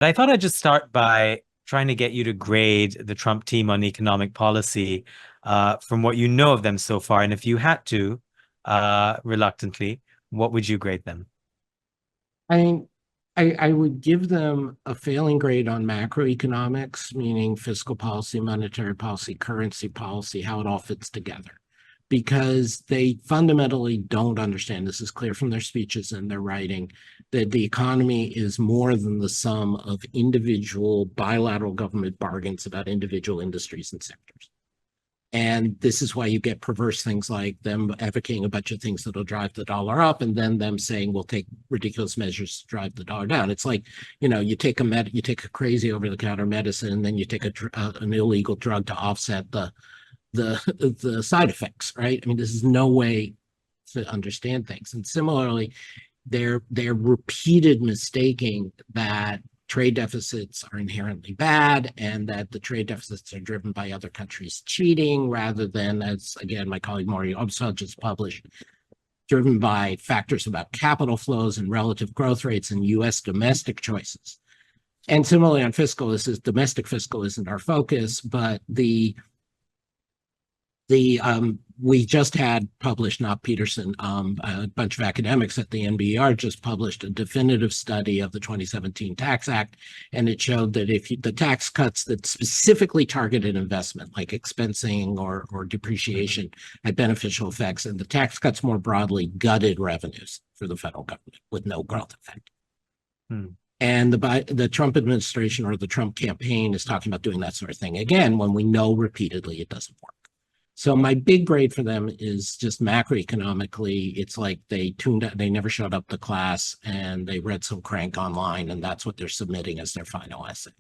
I thought I'd just start by trying to get you to grade the Trump team on economic policy from what you know of them so far. And if you had to, reluctantly, what would you grade them? I mean, I would give them a failing grade on macroeconomics, meaning fiscal policy, monetary policy, currency policy, how it all fits together, because they fundamentally don't understand. This is clear from their speeches and their writing, that the economy is more than the sum of individual bilateral government bargains about individual industries and sectors. And this is why you get perverse things like them advocating a bunch of things that'll drive the dollar up, and then them saying we'll take ridiculous measures to drive the dollar down. It's like, you take a crazy over-the-counter medicine, and then you take an illegal drug to offset the side effects, right? I mean, this is no way to understand things. And similarly, they're repeated mistaking that trade deficits are inherently bad and that the trade deficits are driven by other countries cheating rather than, as again my colleague Maury Obsal just published, driven by factors about capital flows and relative growth rates and U.S. domestic choices. And similarly on fiscal, domestic fiscal isn't our focus, but we just had published, not Peterson, a bunch of academics at the NBER just published a definitive study of the 2017 Tax Act, and it showed that if the tax cuts that specifically targeted investment, like expensing or depreciation, had beneficial effects, and the tax cuts more broadly gutted revenues for the federal government with no growth effect. Hmm. And the Trump administration or the Trump campaign is talking about doing that sort of thing again when we know repeatedly it doesn't work. So my big grade for them is just macroeconomically. It's like they never showed up to class and they read some crank online, and that's what they're submitting as their final essay.